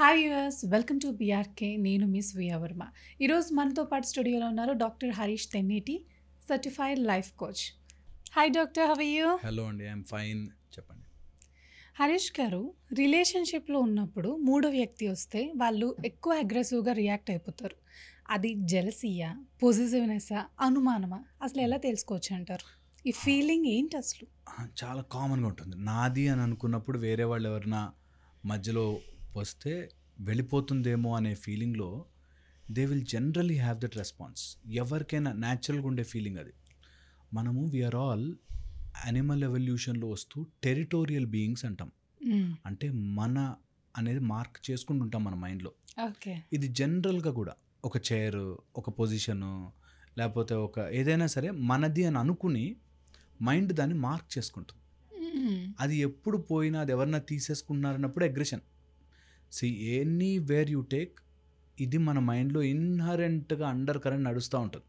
Hi US welcome to BRK. నేను miss via Varma. ఈరోజు మనతో పాటు స్టూడియోలో ఉన్నారు doctor Harish Tenneti, certified life coach. Hi doctor, have you? Hello అండి, ఐఎమ్ ఫైన్. చెప్పండి. హరీష్ గారు, రిలేషన్షిప్లో ఉన్నప్పుడు మూడో వ్యక్తి వస్తే వాళ్ళు ఎక్కువ అగ్రెసివ్గా రియాక్ట్ అయిపోతారు. అది జెలసియా, పొజిటివ్నెస్సా, అనుమానమా? అసలు ఎలా తెలుసుకోవచ్చు అంటారు? ఈ ఫీలింగ్ ఏంటి అసలు? చాలా కామన్గా ఉంటుంది. నాది అని అనుకున్నప్పుడు వేరే వాళ్ళు ఎవరైనా మధ్యలో వస్తే వెళ్ళిపోతుందేమో అనే ఫీలింగ్లో they will generally have that response. ఎవరికైనా న్యాచురల్గా ఉండే ఫీలింగ్ అది. మనము వీఆర్ ఆల్ యానిమల్ ఎవల్యూషన్లో వస్తూ టెరిటోరియల్ బీయింగ్స్ అంటాం. అంటే మన అనేది మార్క్ చేసుకుంటుంటాం మన మైండ్లో. ఓకే. ఇది జనరల్గా కూడా ఒక చైర్, ఒక పొజిషను, లేకపోతే ఒక ఏదైనా సరే మనది అని అనుకుని మైండ్ దాన్ని మార్క్ చేసుకుంటుంది. అది ఎప్పుడు పోయినా అది ఎవరన్నా తీసేసుకున్నారన్నప్పుడు అగ్రెషన్. ఎనీవేర్ యూ టేక్, ఇది మన మైండ్లో ఇన్హరెంట్గా అండర్ కరెంట్ నడుస్తూ ఉంటుంది.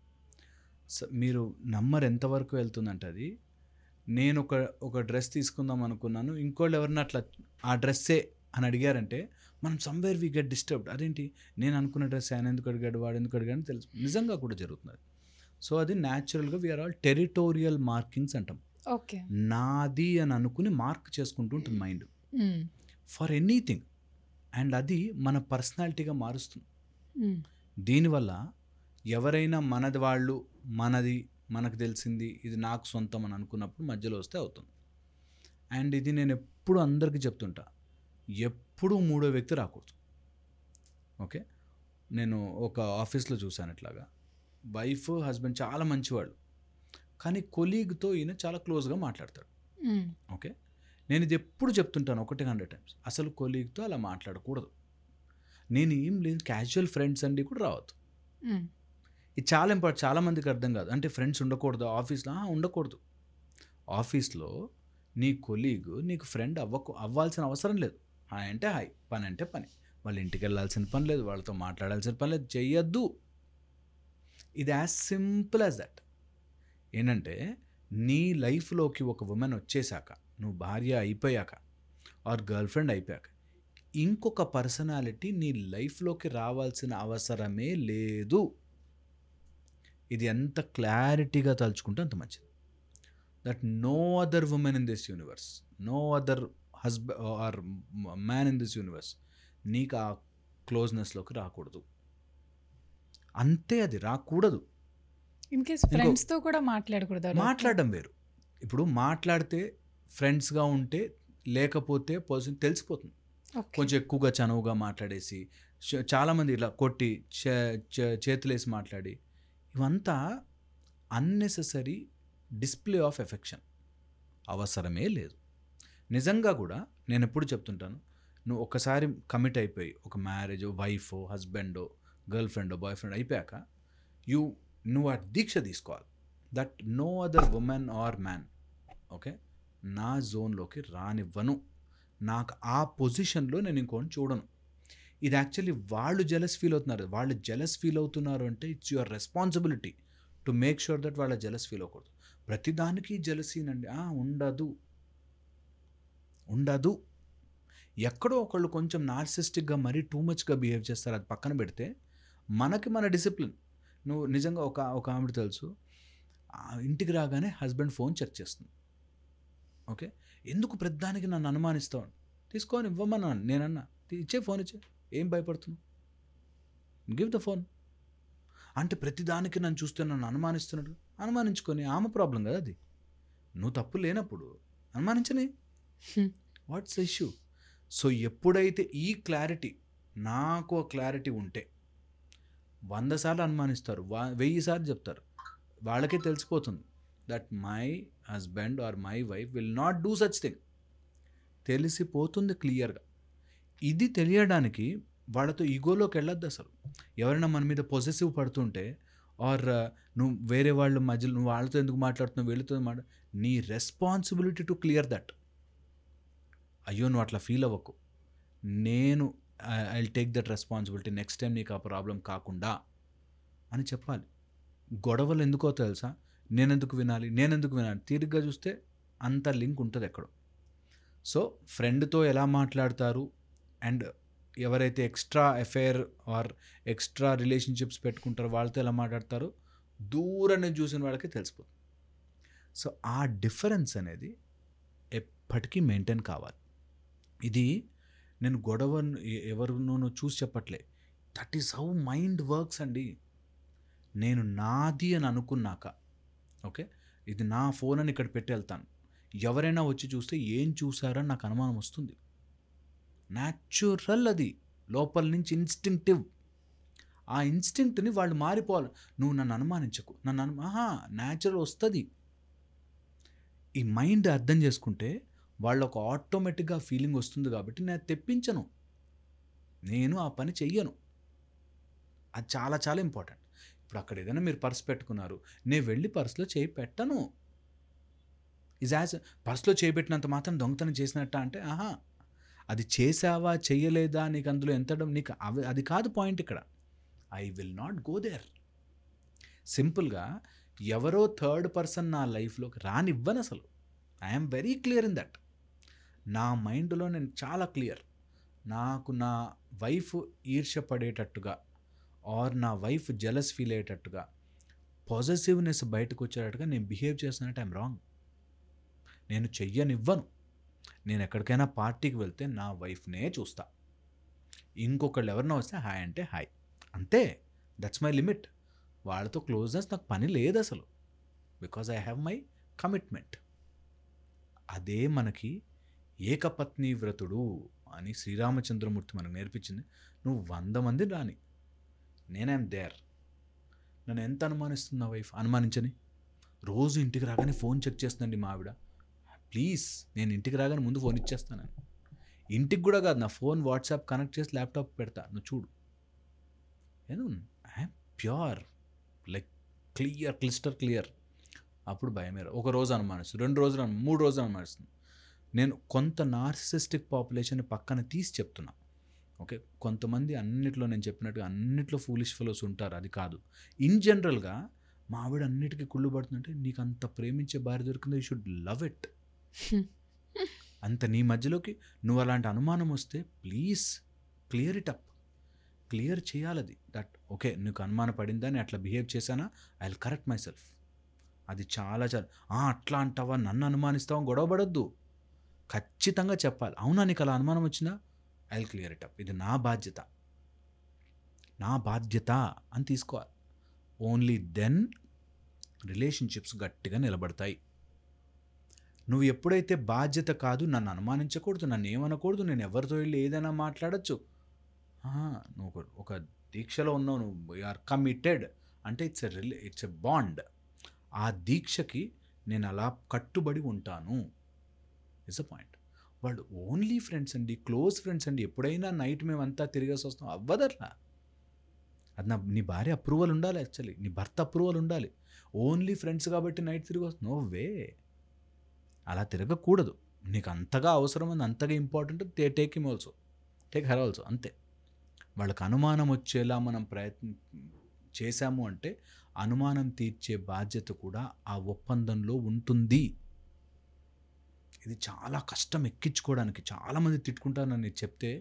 మీరు నమ్మరు ఎంతవరకు వెళ్తుందంటే అది. నేను ఒక డ్రెస్ తీసుకుందాం అనుకున్నాను, ఇంకోళ్ళు ఎవరన్నా అట్లా ఆ డ్రెస్సే అని అడిగారంటే మనం సమ్వేర్ వీ గెట్ డిస్టర్బ్డ్. అదేంటి నేను అనుకున్న డ్రెస్ ఆయన ఎందుకు అడిగాడు, వాడు ఎందుకు అడిగాడు తెలుసు. నిజంగా కూడా జరుగుతుంది. సో అది న్యాచురల్గా వీఆర్ ఆల్ టెరిటోరియల్ మార్కింగ్స్ అంటాం. ఓకే. నాది అని అనుకుని మార్క్ చేసుకుంటూ ఉంటుంది మైండ్ ఫర్ ఎనీథింగ్. అండ్ అది మన పర్సనాలిటీగా మారుస్తుంది. దీనివల్ల ఎవరైనా మనది వాళ్ళు, మనది మనకు తెలిసింది, ఇది నాకు సొంతం అని అనుకున్నప్పుడు మధ్యలో వస్తే అవుతుంది. అండ్ ఇది నేను ఎప్పుడు అందరికీ చెప్తుంటా, ఎప్పుడూ మూడో వ్యక్తి రాకూడదు. ఓకే. నేను ఒక ఆఫీస్లో చూశాను ఇట్లాగా. వైఫ్ హస్బెండ్ చాలా మంచివాళ్ళు, కానీ కొలీగ్తో ఈయన చాలా క్లోజ్గా మాట్లాడతాడు. ఓకే. నేను ఇది ఎప్పుడు చెప్తుంటాను 100 టైమ్స్, అసలు కొలీగ్తో అలా మాట్లాడకూడదు. నేను ఏం లేదు, క్యాజువల్ ఫ్రెండ్స్ అండి కూడా రావద్దు. ఇది చాలా ఇంపార్టెంట్. చాలామందికి అర్థం కాదు. అంటే ఫ్రెండ్స్ ఉండకూడదు ఆఫీస్లో? ఉండకూడదు. ఆఫీస్లో నీ కొలీగ్ నీకు ఫ్రెండ్ అవ్వాల్సిన అవసరం లేదు. హాయ్ అంటే హాయ్, పని అంటే పని. వాళ్ళ ఇంటికి వెళ్ళాల్సిన పని లేదు, వాళ్ళతో మాట్లాడాల్సిన పని లేదు, చెయ్యొద్దు. ఇది యాజ్ సింపుల్ యాజ్ దట్. ఏంటంటే నీ లైఫ్లోకి ఒక ఉమెన్ వచ్చేసాక, నువ్వు భార్య అయిపోయాక ఆర్ గర్ల్ ఫ్రెండ్ అయిపోయాక, ఇంకొక పర్సనాలిటీ నీ లైఫ్లోకి రావాల్సిన అవసరమే లేదు. ఇది ఎంత క్లారిటీగా తలుచుకుంటే అంత మంచిది. That no other women in this universe, no other husband or man in this universe నీకు ఆ క్లోజ్నెస్లోకి రాకూడదు. అంతే, అది రాకూడదు. ఇన్ కేస్ ఫ్రెండ్స్తో కూడా మాట్లాడకూడదు. మాట్లాడడం వేరు. ఇప్పుడు మాట్లాడితే ఫ్రెండ్స్గా ఉంటే, లేకపోతే పర్సన్ తెలిసిపోతుంది. కొంచెం ఎక్కువగా చనువుగా మాట్లాడేసి, చాలామంది ఇలా కొట్టి చేతులేసి మాట్లాడి, ఇవంతా అన్నెసెసరీ డిస్ప్లే ఆఫ్ ఎఫెక్షన్. అవసరమే లేదు. నిజంగా కూడా నేను ఎప్పుడు చెప్తుంటాను, నువ్వు ఒకసారి కమిట్ అయిపోయి ఒక మ్యారేజ్, వైఫో హస్బెండో గర్ల్ ఫ్రెండో బాయ్ ఫ్రెండ్ అయిపోయాక నువ్వు ఆ దీక్ష తీసుకోవాలి. That no other women or man, okay, నా జోన్లోకి రానివ్వను. నాకు ఆ పొజిషన్లో నేను ఇంకోటి చూడను. ఇది యాక్చువల్లీ వాళ్ళు జెలస్ ఫీల్ అవుతున్నారు. వాళ్ళు జెలస్ ఫీల్ అవుతున్నారు అంటే it's your responsibility to make sure that వాళ్ళ జెలస్ ఫీల్ అవ్వకూడదు. ప్రతిదానికి జెలసీనండి ఉండదు. ఉండదు. ఎక్కడో ఒకళ్ళు కొంచెం నార్సిస్టిక్గా మరీ టూ మచ్గా బిహేవ్ చేస్తారు, అది పక్కన పెడితే మనకి మన డిసిప్లిన్. నువ్వు నిజంగా ఒక ఆవిడ తెలుసు, ఇంటికి రాగానే హస్బెండ్ ఫోన్ చెక్ చేస్తుంది. ఓకే, ఎందుకు ప్రతిదానికి నన్ను అనుమానిస్తావు? తీసుకొని ఇవ్వమన్నాను. నేనన్నా ఇచ్చే, ఫోన్ ఇచ్చే, ఏం భయపడుతున్నావు, గివ్ ద ఫోన్. అంటే ప్రతిదానికి నన్ను చూస్తే నన్ను అనుమానిస్తున్నాడు. అనుమానించుకొని ఆమె ప్రాబ్లం కదా అది. నువ్వు తప్పు లేనప్పుడు అనుమానించని, వాట్స్ ద ఇష్యూ? సో ఎప్పుడైతే ఈ క్లారిటీ, నాకు ఆ క్లారిటీ ఉంటే 100 సార్లు అనుమానిస్తారు, 1000 సార్లు చెప్తారు, వాళ్ళకే తెలిసిపోతుంది that my husband or my wife will not do such thing. తెలిసిపోతుంది క్లియర్గా. ఇది తెలియడానికి వాళ్ళతో ఈగోలోకి వెళ్ళొద్దు అసలు. ఎవరైనా మన మీద పొసెసివ్ పడుతుంటే ఆర్ నువ్వు వేరే వాళ్ళ మధ్యలో నువ్వు వాళ్ళతో ఎందుకు మాట్లాడుతున్నావు, వీళ్ళతో నీ రెస్పాన్సిబిలిటీ టు క్లియర్ దట్. అయ్యో నువ్వు అట్లా ఫీల్ అవ్వకు, నేను I will take that responsibility, next time నీకు ఆ ప్రాబ్లం కాకుండా అని చెప్పాలి. గొడవలు ఎందుకో తెలుసా? నేనెందుకు వినాలి తీరిగ్గా చూస్తే అంత లింక్ ఉంటుంది ఎక్కడో. సో ఫ్రెండ్తో ఎలా మాట్లాడతారు అండ్ ఎవరైతే extra affair or extra relationships పెట్టుకుంటారో వాళ్ళతో ఎలా మాట్లాడతారో దూరాన్ని చూసిన వాళ్ళకి తెలిసిపోతుంది. సో ఆ డిఫరెన్స్ అనేది ఎప్పటికీ మెయింటైన్ కావాలి. ఇది నేను గొడవను ఎవరినో చూసి చెప్పట్లే, that is how mind works అండి. నేను నాది అని అనుకున్నాక, ఓకే, ఇది నా ఫోన్ అని ఇక్కడ పెట్టి వెళ్తాను, ఎవరైనా వచ్చి చూస్తే ఏం చూసారని నాకు అనుమానం వస్తుంది. న్యాచురల్, అది లోపల నుంచి ఇన్స్టింక్టివ్. ఆ ఇన్స్టింక్ట్ని వాళ్ళు మారిపోవాలి. నువ్వు నన్ను అనుమానించకు, న్యాచురల్ వస్తుంది. ఈ మైండ్ అర్థం చేసుకుంటే వాళ్ళకు ఆటోమేటిక్గా ఫీలింగ్ వస్తుంది. కాబట్టి నేను తెప్పించను, నేను ఆ పని చెయ్యను. అది చాలా చాలా ఇంపార్టెంట్. ఇప్పుడు అక్కడ ఏదైనా మీరు పర్స్ పెట్టుకున్నారు, నేను వెళ్ళి పర్స్లో చేయి పెట్టను. పర్స్లో చేయి పెట్టినంత మాత్రం దొంగతనం చేసినట్ట అంటే అది చేసావా చెయ్యలేదా నీకు అందులో ఎంత నీకు అది కాదు పాయింట్ ఇక్కడ. I will not go there. సింపుల్గా ఎవరో థర్డ్ పర్సన్ నా లైఫ్లోకి రానివ్వను అసలు. I'm very clear in that. నా మైండ్లో నేను చాలా క్లియర్. నాకు నా వైఫ్ ఈర్ష్య పడేటట్టుగా ఆర్ నా వైఫ్ జెలస్ ఫీల్ అయ్యేటట్టుగా పాజిటివ్నెస్ బయటకు వచ్చేటట్టుగా నేను బిహేవ్ చేస్తున్నట్టు ఐఎమ్ రాంగ్. నేను చెయ్యనివ్వను. నేను ఎక్కడికైనా పార్టీకి వెళ్తే నా వైఫ్నే చూస్తా. ఇంకొకళ్ళు ఎవరినో వస్తే హాయ్ అంటే హాయ్, అంతే. That's my limit. వాళ్ళతో క్లోజ్నెస్ నాకు పని లేదు అసలు, because I have my commitment. అదే మనకి ఏకపత్ని వ్రతుడు అని శ్రీరామచంద్రమూర్తి మనకు నేర్పించింది. నువ్వు 100 మంది రాని, నేనేం దేర్. నన్ను ఎంత అనుమానిస్తుంది నా వైఫ్? అనుమానించని. రోజు ఇంటికి రాగానే ఫోన్ చెక్ చేస్తుందండి మా ఆవిడ. ప్లీజ్, నేను ఇంటికి రాగానే ముందు ఫోన్ ఇచ్చేస్తాను. ఇంటికి కూడా కాదు, నా ఫోన్ వాట్సాప్ కనెక్ట్ చేసి ల్యాప్టాప్ పెడతా, నువ్వు చూడు. నేను I'm pure, like clear, crystal clear. అప్పుడు భయమే. ఒక రోజు అనుమానిస్తుంది, 2 రోజులు 3 రోజులు అనుమానిస్తుంది. నేను కొంత నార్సిసిస్టిక్ పాపులేషన్ పక్కన తీసి చెప్తున్నా, ఓకే. కొంతమంది అన్నిట్లో, నేను చెప్పినట్టుగా అన్నిట్లో ఫూలిష్ ఫెలోస్ ఉంటారు, అది కాదు. ఇన్ జనరల్గా మా ఆవిడ అన్నిటికీ కుళ్ళు పడుతుందంటే, నీకు అంత ప్రేమించే భార్య దొరికింది, యూ షుడ్ లవ్ ఇట్. అంత నీ మధ్యలోకి నువ్వు అలాంటి అనుమానం వస్తే please clear it up. Clear చేయాలది. దట్ ఓకే, నీకు అనుమానం పడిందని అట్లా బిహేవ్ చేశానా, I will correct myself. అది చాలా చాలా అట్లా అంటావా, నన్ను అనుమానిస్తావా, గొడవ పడొద్దు. ఖచ్చితంగా చెప్పాలి, అవునా నీకు అలా అనుమానం వచ్చిందా, I will clear it up. ఇది నా బాధ్యత, నా బాధ్యత అని తీసుకోవాలి. ఓన్లీ దెన్ రిలేషన్షిప్స్ గట్టిగా నిలబడతాయి. నువ్వు ఎప్పుడైతే బాధ్యత కాదు, నన్ను అనుమానించకూడదు, నన్ను ఏమనకూడదు, నేను ఎవరితో వెళ్ళి ఏదైనా మాట్లాడచ్చు, నువ్వు ఒక దీక్షలో ఉన్నావు, నువ్వు యు ఆర్ కమిటెడ్ అంటే ఇట్స్ ఎ బాండ్. ఆ దీక్షకి నేను అలా కట్టుబడి ఉంటాను ఇట్స్ అ పాయింట్. వాళ్ళు ఓన్లీ ఫ్రెండ్స్ అండి, క్లోజ్ ఫ్రెండ్స్ అండి, ఎప్పుడైనా నైట్ మేమంతా తిరిగేసి వస్తాం, అవ్వదట్లా. అది నీ భార్య అప్రూవల్ ఉండాలి, యాక్చువల్లీ నీ భర్త అప్రూవల్ ఉండాలి. ఓన్లీ ఫ్రెండ్స్ కాబట్టి నైట్ తిరిగి వస్తుంది, నో వే. అలా తిరగకూడదు. నీకు అంతగా అవసరం ఉంది, అంతగా important, take him also, take her also, అంతే. వాళ్ళకి అనుమానం వచ్చేలా మనం ప్రయత్నం చేశాము అంటే అనుమానం తీర్చే బాధ్యత కూడా ఆ ఒప్పందంలో ఉంటుంది. ఇది చాలా కష్టం ఎక్కించుకోవడానికి. చాలామంది తిట్టుకుంటారు నన్ను చెప్తే,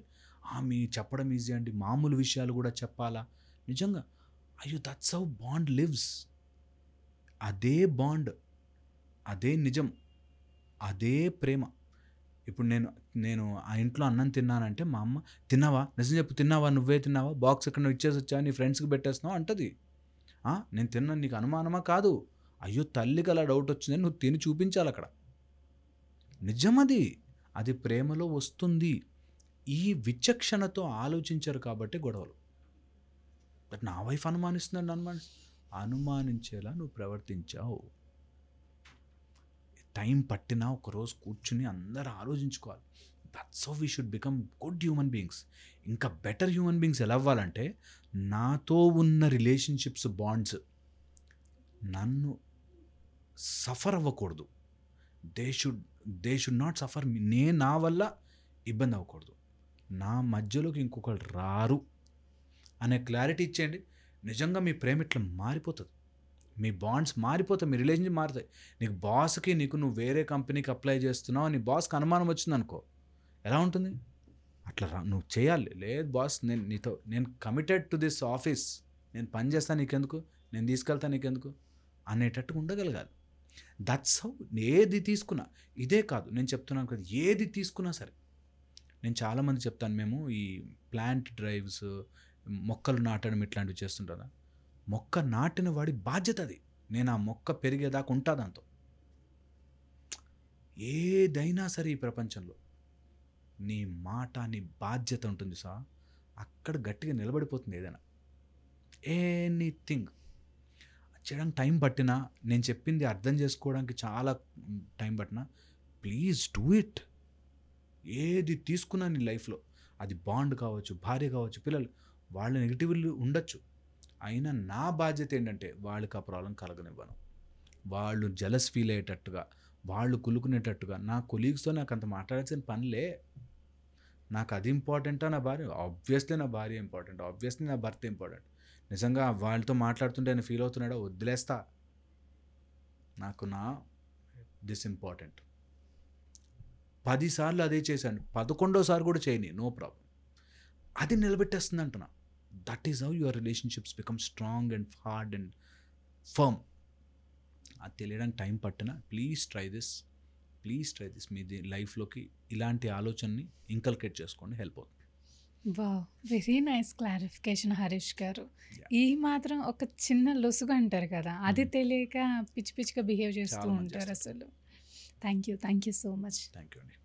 మీ చెప్పడం ఈజీ అండి, మామూలు విషయాలు కూడా చెప్పాలా? నిజంగా అయ్యో, దట్స్ హౌ బాండ్ లివ్స్. అదే బాండ్, అదే నిజం, అదే ప్రేమ. ఇప్పుడు నేను ఆ ఇంట్లో అన్నం తిన్నానంటే మా అమ్మ, తిన్నావా, నిజం చెప్పు, తిన్నావా, నువ్వే తిన్నావా, బాక్స్ ఎక్కడ నువ్వు ఇచ్చేసి వచ్చా, నీ ఫ్రెండ్స్కి పెట్టేస్తున్నావు అంటది. నేను తిన్నాను, నీకు అనుమానమా? కాదు, అయ్యో తల్లికి అలా డౌట్ వచ్చిందని నువ్వు తిని చూపించాలి అక్కడ. నిజమది, అది ప్రేమలో వస్తుంది. ఈ విచక్షణతో ఆలోచించరు కాబట్టి గొడవలు. బట్ నా వైఫ్ అనుమానిస్తుందని అనుమానించేలా నువ్వు ప్రవర్తించావు. టైం పట్టినా ఒకరోజు కూర్చుని అందరూ ఆలోచించుకోవాలి. That's how we should become good human beings. ఇంకా బెటర్ హ్యూమన్ బీయింగ్స్ ఎలా అవ్వాలంటే, నాతో ఉన్న రిలేషన్షిప్స్, బాండ్స్ నన్ను సఫర్ అవ్వకూడదు. దే షుడ్ నాట్ సఫర్ మీ. నా వల్ల ఇబ్బంది అవ్వకూడదు. నా మధ్యలోకి ఇంకొకరు రారు అనే క్లారిటీ ఇచ్చేయండి. నిజంగా మీ ప్రేమ ఇట్లా మారిపోతుంది, మీ బాండ్స్ మారిపోతాయి, మీ రిలేషన్షిప్ మారుతాయి. నీకు బాస్కి, నువ్వు వేరే కంపెనీకి అప్లై చేస్తున్నావు, నీ బాస్కి అనుమానం వచ్చింది అనుకో, ఎలా ఉంటుంది? అట్లా నువ్వు చేయాలి. లేదు బాస్, నేను కమిటెడ్ టు దిస్ ఆఫీస్, నేను పని చేస్తాను నీకెందుకు, నేను తీసుకెళ్తాను నీకెందుకు అనేటట్టుగా ఉండగలగాలి. That's how. ఏది తీసుకున్నా ఇదే కాదు, నేను చెప్తున్నాను కదా, ఏది తీసుకున్నా సరే. నేను చాలామంది చెప్తాను, మేము ఈ ప్లాంట్ డ్రైవ్స్, మొక్కలు నాటడం ఇట్లాంటివి చేస్తుంటారా. మొక్క నాటిన వాడి బాధ్యత అది. నేను ఆ మొక్క పెరిగేదాకా ఉంటా దాంతో. ఏదైనా సరే ఈ ప్రపంచంలో నీ మాట, నీ బాధ్యత ఉంటుంది సార్, అక్కడ గట్టిగా నిలబడిపోతుంది ఏదైనా. ఎనీథింగ్ చేయడానికి టైం పట్టినా, నేను చెప్పింది అర్థం చేసుకోవడానికి చాలా టైం పట్టినా, ప్లీజ్ డూ ఇట్. ఏది తీసుకున్నా నీ లైఫ్లో, అది బాండ్ కావచ్చు, భార్య కావచ్చు, పిల్లలు, వాళ్ళ నెగిటివ్లు ఉండొచ్చు, అయినా నా బాధ్యత ఏంటంటే వాళ్ళకి ఆ ప్రాబ్లం కలగనివ్వను. వాళ్ళు జలస్ ఫీల్ అయ్యేటట్టుగా, వాళ్ళు కులుకునేటట్టుగా. నా కొలీగ్స్తో నాకు అంత మాట్లాడాల్సిన పనిలే. నాకు అది ఇంపార్టెంటా నా భార్య? ఆబ్వియస్లీ నా భార్య ఇంపార్టెంట్, ఆబ్వియస్లీ నా భర్త ఇంపార్టెంట్. నిజంగా వాళ్ళతో మాట్లాడుతుంటే ఆయన ఫీల్ అవుతున్నాడో వదిలేస్తా. నాకు దిస్ ఇంపార్టెంట్. 10 సార్లు అదే చేశాను, 11వ సారి కూడా చేయని, నో ప్రాబ్లం. అది నిలబెట్టేస్తుంది అంటున్నా. That is how your relationships become strong and hard and firm. అది తెలియడానికి టైం పట్టినా ప్లీజ్ ట్రై దిస్. మీ లైఫ్లోకి ఇలాంటి ఆలోచనని ఇంకల్కేట్ చేసుకోండి, హెల్ప్ అవుతుంది. Wow! Very nice clarification Harish గారు. Yeah. ఈ మాత్రం ఒక చిన్న లొసుగు అంటారు కదా, అది తెలియక పిచ్చి పిచ్చిగా బిహేవ్ చేస్తూ చాలా మంది ఉంటారు చేస్తారు. అసలు. Thank you so much. Thank you అండి.